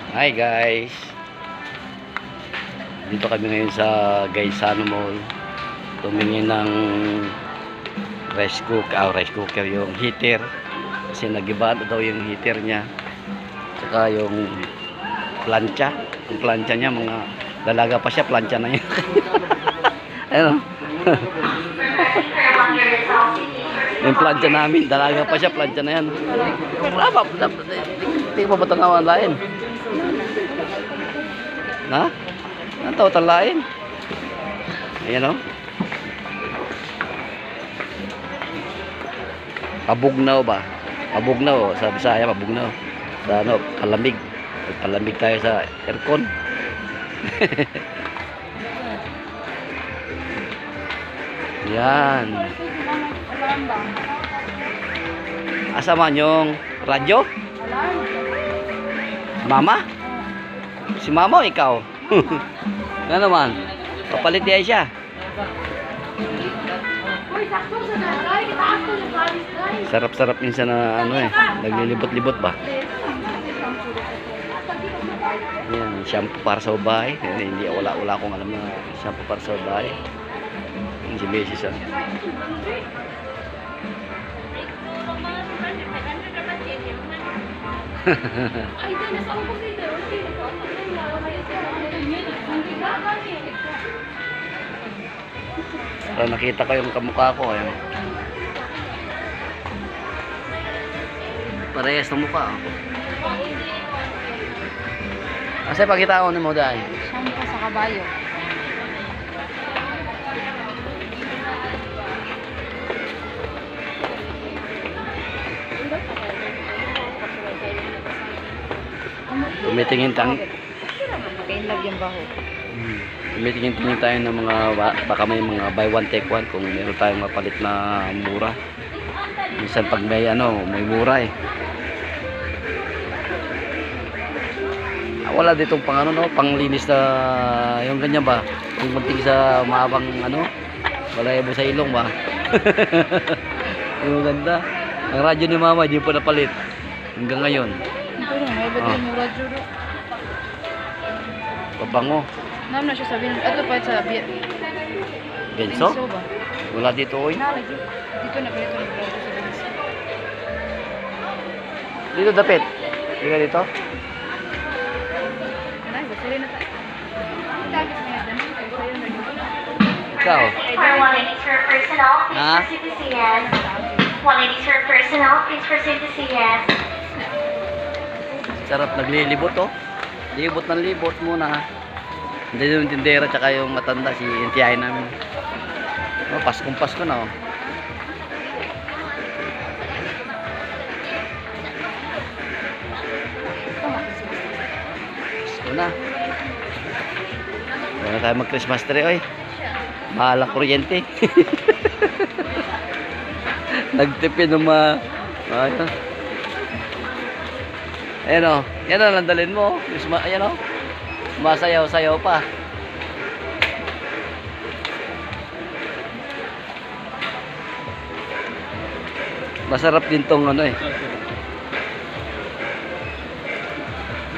Hi guys, dito kami ngayon sa Gaisano Mall. Tumingin ng rice cooker yung heater kasi nagiba na daw yung heater niya, saka yung plancha. Yung plancha niya, mga dalaga pa siya, plancha na yun. Ano? Yung plancha namin, dalaga pa siya, plancha na yan. Hindi pa ba tanawan lain? Na? Ang tao talain. Ayan o. Pabugnaw ba? Pabugnaw. Sa Bisaya, pabugnaw. Sa ano, palamig. Palamig tayo sa aircon. Yan. Asa man yung radyo? Mama? Si mama o ikaw? Ano naman? Papalit niya siya. Sarap-sarap minsan na ano eh. Naglilibot-libot ba? Yan, shampoo para sa bahay. Hindi, wala akong alam na shampoo para sa bahay. Yung si Beses ah. So, nakita ko yung kamukha ko. Ayan. Parehas ng mukha. Kasi pakita ko ni mo dahil. Shampoo sa kabayo. Tumitingin Kainlag yung baho. Tumitingin tayo ng mga, baka may mga buy one take one kung meron tayong mapalit na mura. Minsan pag may ano, may mura eh. Wala ditong pang ano, no, panglinis na yung ganyan ba, yung munting sa maabang ano, wala ibo sa ilong ba. Yung ganda. Ang radyo ni mama hindi pa napalit hanggang ngayon. Ito rin, may ba't yung radyo ro? Pabango. Naam na siya sabihin. Ito pa sa Benso? ba? Wala dito oy. Nalagi. Dito na pala ito ng radyo sa Benso. Dito dapit. Dito dito. Ay, gusto rin na tayo. Tapos na yan. Sa'yo na dito. Ikaw. For 180 per personal, please Ah? proceed to CS. 180 per personal, please proceed to CS. Sarap naglilibot oh. Libot ng libot muna. Hindi yung tindera tsaka yung matanda si NTI namin. Oh, Pasko na oh. Pasko na. Wala na tayo mag Christmas tree oy. Mahal ang kuryente. Nagtipid ng mga ayun. Ayan o, yan o, landalin mo. Ayan o, masayaw-sayaw pa. Masarap din tong ano eh.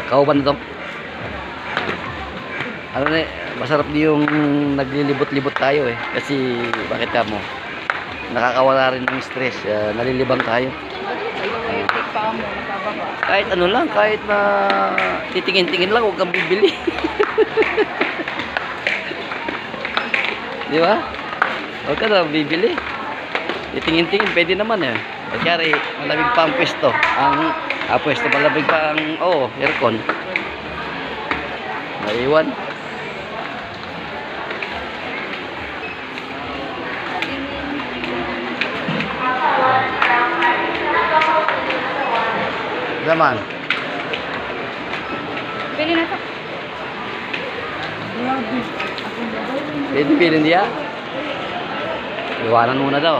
Kauban na to. Ano na eh, masarap din yung naglilibot-libot tayo eh. Kasi bakit ka mo? Nakakawala rin ng stress. Nalilibang tayo. Take pa mo, nakababa. Kahit ano lang, kahit na titingin-tingin lang, huwag kang bibili. Di ba? Huwag ka na bibili. Titingin-tingin, pwede naman eh. Pagkari, malamig pa ang pwesto. Pwesto, malamig pa ang, aircon. Naiwan. Zaman. Pili na ito. Pilin dia. Iwanan muna daw.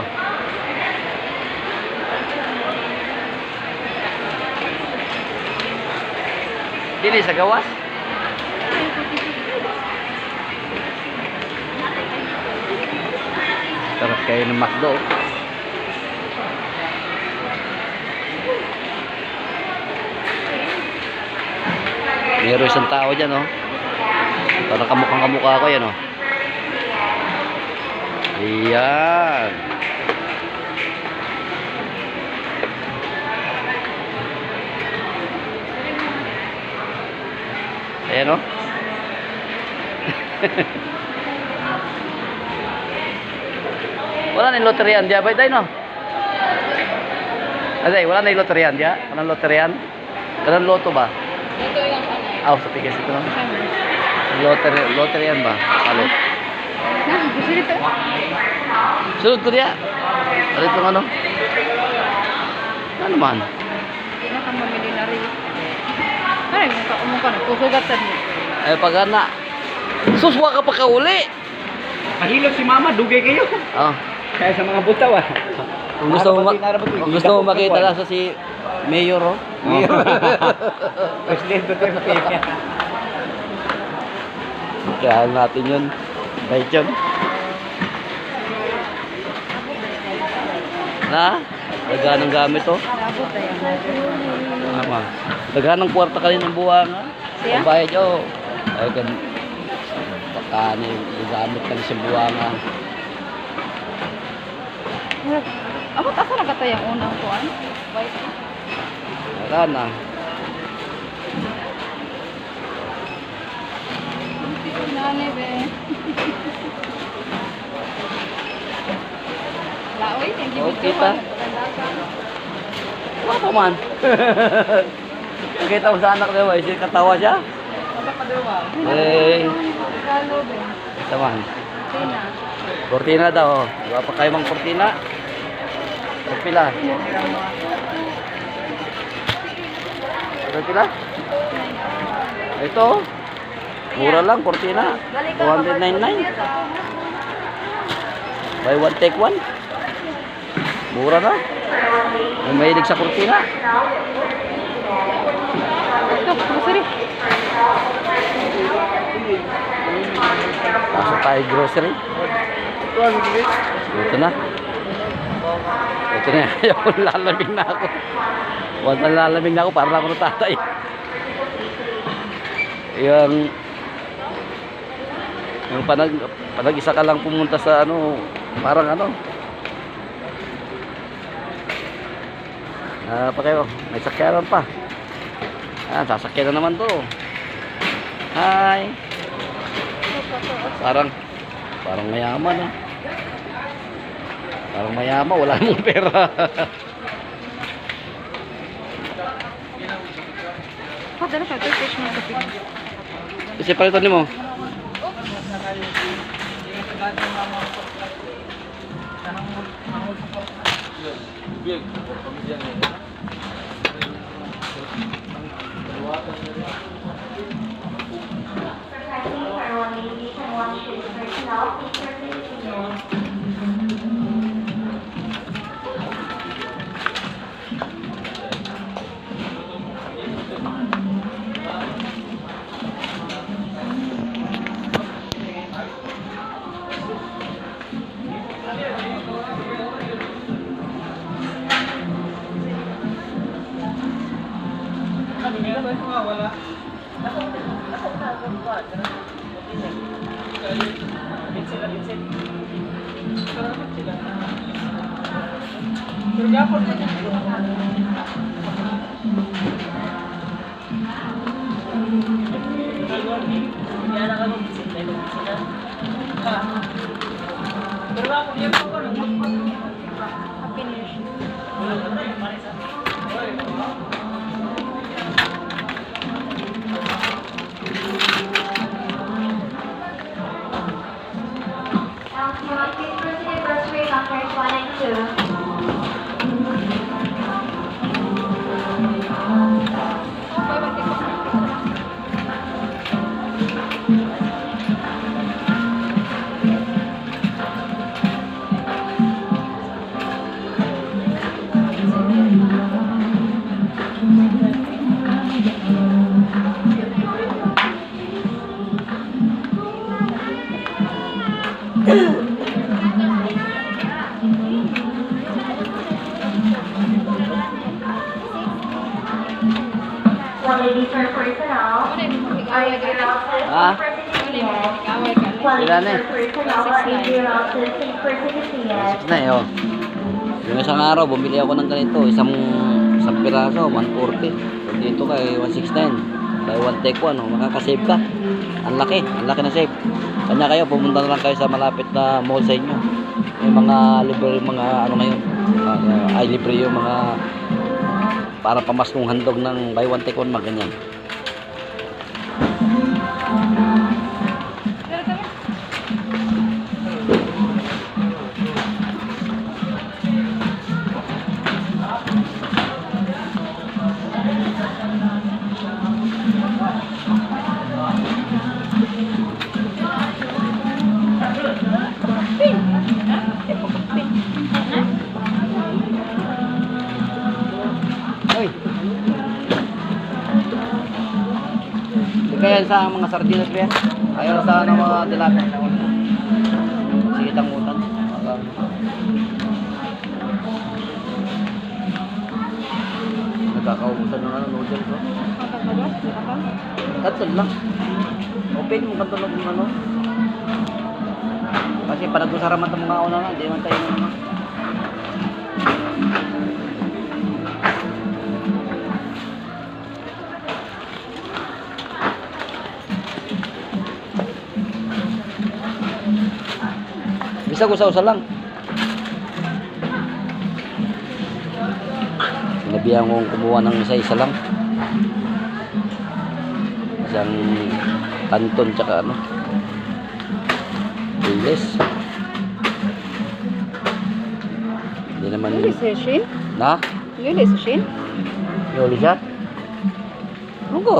Dili sa gawas. Sarap kayo ng McDo. Meron isang tao dyan, oh. Parang kamukhang-kamukha ko yan, oh. Ayan. Ayan, oh. Wala na yung loterian diya, bay tayo, no? Aday, wala na yung loterian diya? Walang loterian? Walang loto ba? Ito yung ano. Ah, sa tigas ito, no? Loterian ba? Palot. Na, gusto nito. Sunod ko diya. Ano itong ano? Ano man? Hindi na kang mamili na rin. Ay, mukha na. Kusugatan mo. Ay, pagana. Suswa ka pa kauli. Mahilo si mama, dugay kayo. Oh. Kaya sa mga butaw ah. Kung gusto mo makita lang sa si Mayor, oh. President Duterte. Kaya natin yun. Bait yun. Na? Dagaan ng gamit, oh. Labot na yan. Tama. Dagaan ng kwarta ka rin ng buwang, ha? Siya? Ang bayad, oh. Ay, kan... Takani, gamit ka rin sa buwang, ha? Abot asa na kata yung unang kuan? White. Wala na. Nani be. Laoy, thank you. Okay pa? Wala pa man. Nakita mo sa anak niya, ba? Katawa siya? Eh, Regalo be. ito man. Tina. Kortina daw, oh. Diba pa kayo mang kortina? Pila? Pila? Ito, mura lang, kortina. 299. Buy one, take one. Mura na. May mahilig sa kortina. Ito, masari. Pasok tayo grocery. Ito na. Ito na. Ayaw, lalamig na ako. Huwag na lalamig na ako. Para ako natatay. Yung panag isa ka lang pumunta sa ano, parang ano. Pa kayo, may sakyanan pa. Sasakyan na naman to. Hi. Parang mayaman, ah. Parang mayaman, wala mong pera. Padala ka, ito fish mo sa pig. Kasi palitan mo. Happy New Year. Please proceed to grocery counters 1 and 2. One lady for personal. Are you also Ah? for citizen? Wala mo, Yes. away ka. What Sila is na your personal if you're also for citizen? Yes. 6 na eh, oh. Yung isang araw, bumili ako ng ganito. Isang piraso, 140. Pag dito kay 169. Buy one take one, oh. Makakasave ka. Ang laki na save. Kanya kayo, pumunta na lang kayo sa malapit na mall sa inyo. May mga libre, mga ano ngayon. Ay, libre yung mga para pamaskong handog ng buy one take one, mga ganyan. Ay. Kaya sa mga sardinas pa yan. Ayaw na sa ano, mga dilata. Sige tangutan. Nagkakaubusan ng ano, noodles. Oh. Tatlo lang. Open mo kanto ng ano. Kasi panagusaraman ng mga una na, hindi naman tayo naman. Bisa usa-usa lang. Sinabihan kong kumuha ng isa-isa lang. Isang kanton tsaka ano. Bilis. Hindi naman. Lili si Shin? Na? Lili si Shin? Yuli siya? Ano ko?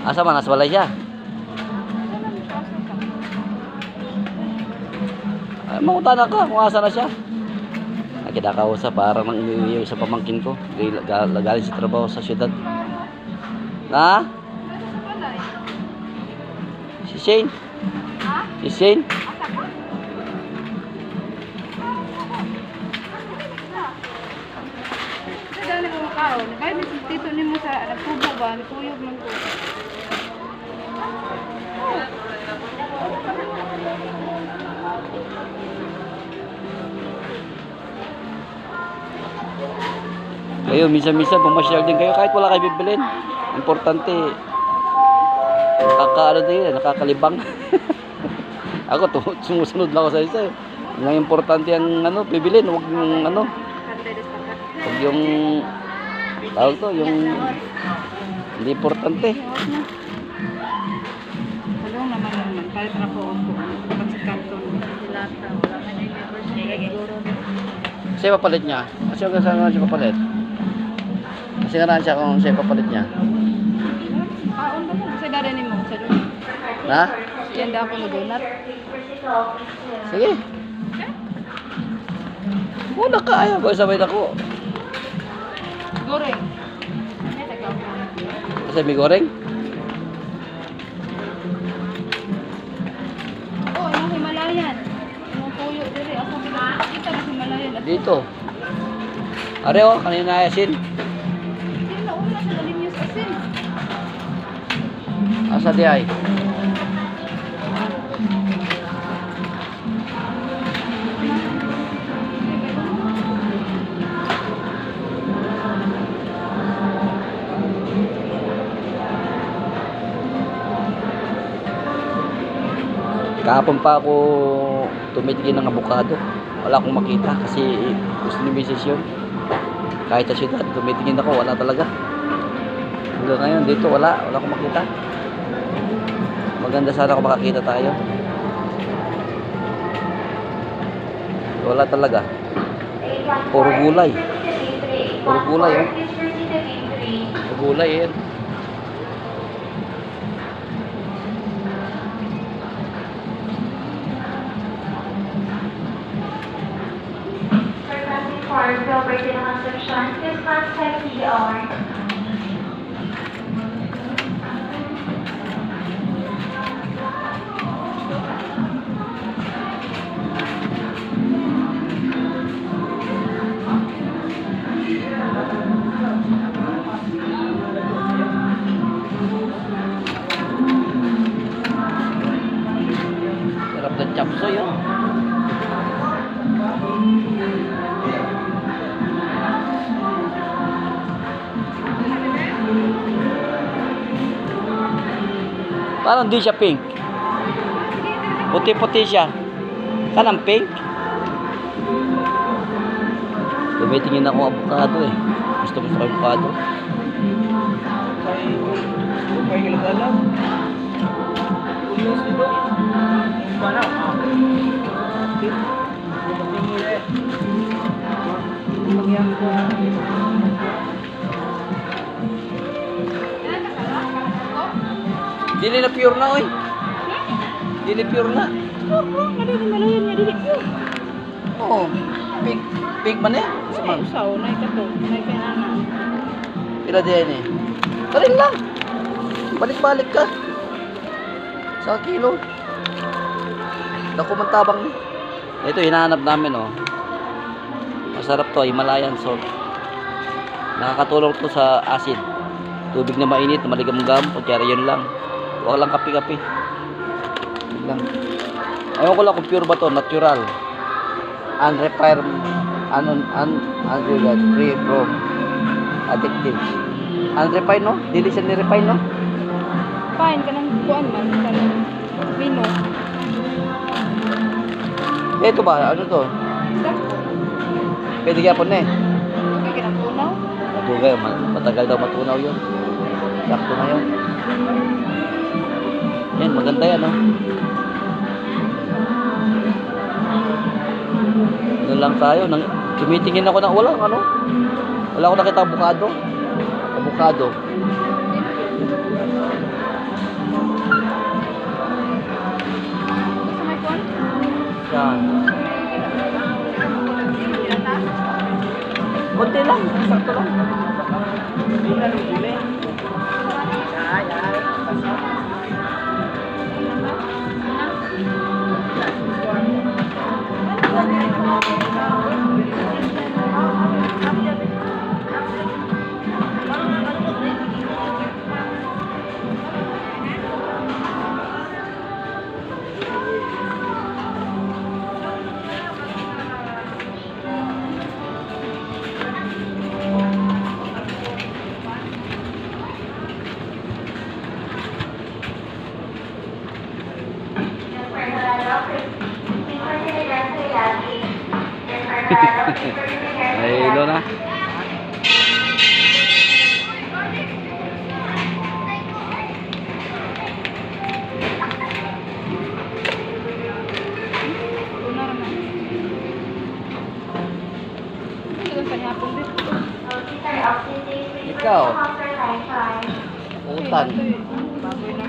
Asa man? Nasa balay siya? Ay, mangutana ka kung asa na siya. Nakita para nang umuwi sa pamangkin ko. Galing sa trabaho sa syudad. Na? Si Shane? Si Shane? Dali mo makaon. Bakit may tito ni mo sa nagpubo ba? Nagpuyog man ko. Kayo, minsan-minsan pumasyal din kayo kahit wala kayo bibilin. Importante, nakakaano din, nakakalibang. Ako, sumusunod lang ako sa isa. Ang importante ang ano, bibilin, huwag yung ano, huwag yung, tawag to, yung hindi importante. Talong naman naman. Kahit na po ako. Pag sa kanton. Lata. Wala ka na yung siguro. Kasi papalit niya. Kasi hanggang saan nga siya papalit? Kasi nga siya kung siya papalit niya. Kaon ba mo? Kasi dali ni mo. Sa doon. Ha? Yan daw ako mag-donut. Sige. Wala ka, ayaw ko sabay na ko. Goreng. Kasi may goreng? Oh, yung Himalayan. Yung puyo diri. Asa kita ng Himalayan. Dito. Are oh, kanina asin. Hindi na una sa Dalinyos asin. Asa di ay? Kahapon pa ako tumitingin ng avocado. Wala akong makita kasi gusto ni Mrs. yun. Kahit sa syudad, tumitingin ako, wala talaga. Hanggang ngayon, dito wala akong makita. Maganda sana kung makakita tayo. Wala talaga. Puro gulay. Puro gulay, oh. Puro gulay, eh. For property construction, please contact TDR. Ito yun. Parang di siya pink. Puti-puti siya. Kanang pink. Tumitingin ako avocado eh. Gusto ko sa avocado. Upay ilagalag. Ulos dito. Mana? Dili na pure na oy. Dili pure na. Oo. Pink. Pink man eh. Sa man. Usaw, na ito. Na ito na. Pila din eh. Karin lang. Balik-balik ka. Sa kilo. Naku man tabang ni. Ito hinahanap namin oh. Masarap to, Himalayan salt. Nakakatulong to sa acid. Tubig na mainit, na maligam-gam, kaya yun lang. Huwag lang kapi-kapi. Yun lang. Ayaw ko lang kung pure ba to, natural. Unrefined, unrefined, free from additives. Unrefined no? Dili siya ni-refine no? Fine, kanang kuan man. Kanang mino. Ito ba? Ano to? Pwede kaya po na eh. Okay, kinapunaw. Matugay, matagal daw matunaw yun. Sakto na yun. Yan, maganda yan oh. Ano lang tayo, tumitingin ako ng wala ako nakita avocado. Avocado. Gusto may kuan? Yan. Kunti lang, sakto lang. Ay, ilo na. Tunar na. Ito ang kanyapon din. Ikaw. Utan. Baboy na.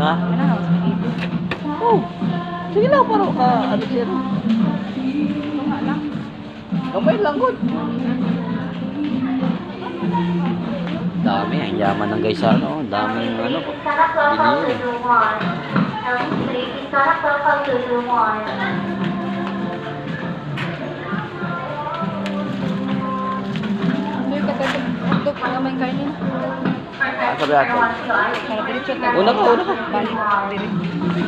Ha? Oh. Sige lang, parang ano siya. Kamay lang, good. Dami, ang yaman ng guys, ano. Daming, ano. Ano yung katagod pa naman kainin? Sabi ato. Para diretso tayo. Una ka. Balik, diretso.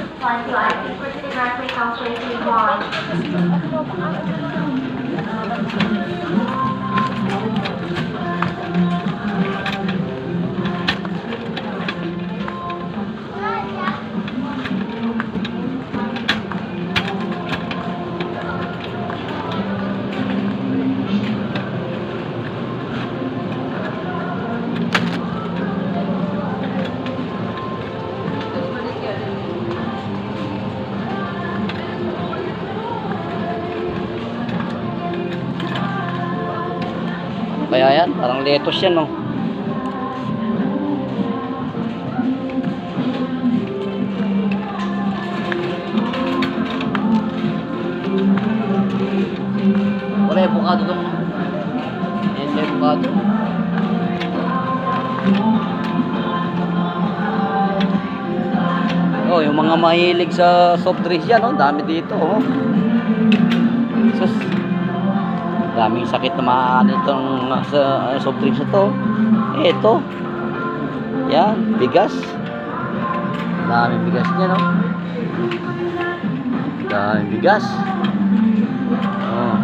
Kaya yan, parang lettuce yan, no? Wala yung avocado dong. Yan yung avocado. Oh, yung mga mahilig sa soft drinks yan, oh. Dami dito, oh. Sus. Daming sakit na maano itong sa soft drinks na to. Ito. Yan, bigas. Daming bigas niya, no? Daming bigas. Oh.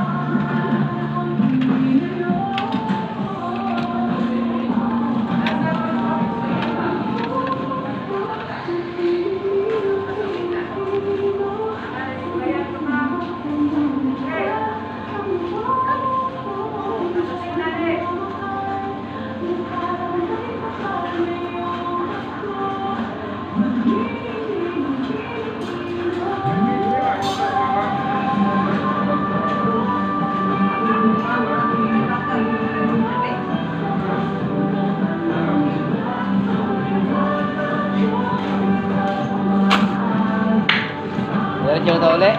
Diretso na ulit.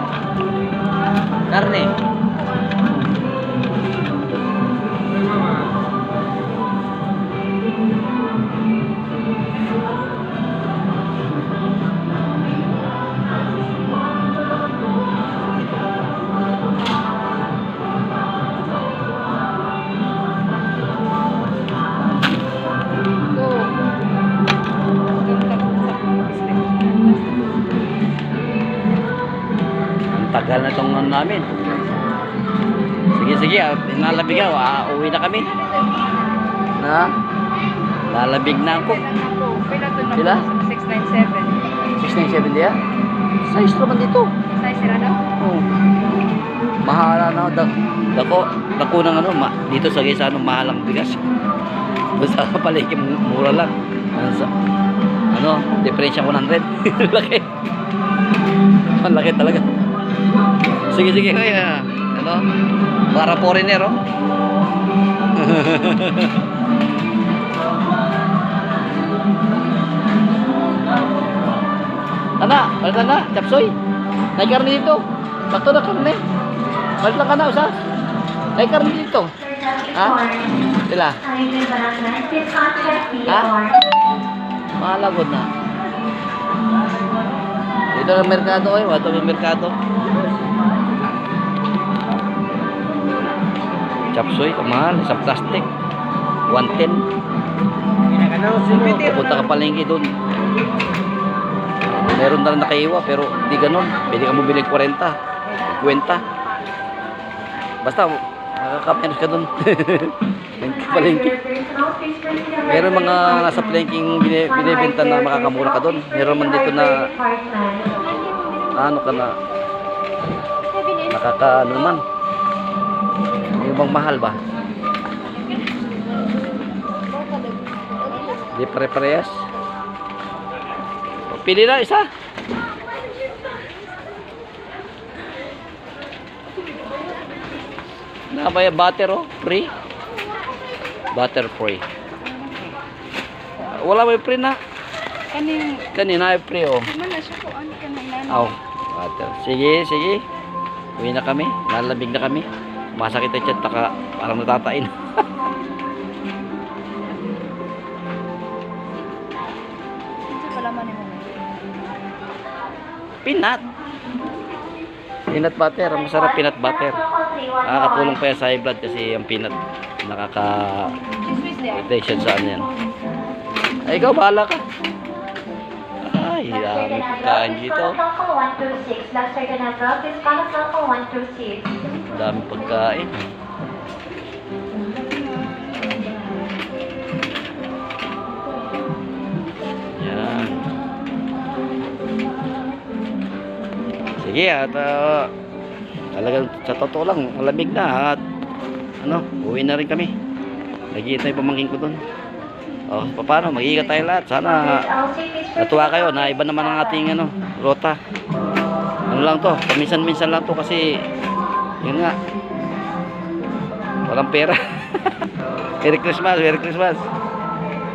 Karne. Tagal na itong ano namin. Sige, nalabig ako. Uwi na kami. Na? Lalabig na ako. Sila? 697. 697 diya? Size naman dito. Size sila daw? Oo. Mahala na. Dako ng ano, dito sa Gaisano, mahalang bigas. Basta palengke, mura lang. Diferensya 100. Laki. Malaki talaga. Sige, kaya para foreigner, oh. Balitan na, chapsoy. May karne dito. Sakto na karne. Balitan ka na, usa. May karne dito. Ha? Sila? Ha? Malagod na. Dito ng merkado, eh. Wato yung merkado. Chapsoy, kamahal. Sa plastic. 110. Pupunta ka palengke doon. Meron na nakaiwa, pero di ganon. Pwede ka mabili 40. 50. Basta, makakameros ka doon. Palengke. Meron mga nasa palengking binibenta na makakamura ka doon. Meron man dito na ano ka na nakakaano naman. Yung bang mahal ba? Di pare-parehas. Pili na isa. Nakabaya butter, oh, free. Butter free. Wala may free na. Kanina ay free, oh. Oh, butter. Sige. Uwi na kami. Nalamig na kami. Masakit ang tiyan, parang natatain. Peanut butter, masarap peanut butter. Nakakatulong pa yan sa high blood kasi ang peanut nakaka-irritation sa ano yan. Ay, ikaw, bahala ka. Ay, dami pagkain dito. Dami pagkain. Yan. Sige, at talagang sa totoo lang, malamig na at uwi na rin kami. Naghihintay pamangkin ko doon. Oh, paano? Mag-iingat tayo lahat. Sana natuwa kayo na iba naman ang ating rota. Ano lang to, paminsan-minsan lang to kasi yun nga. Walang pera. Merry Christmas.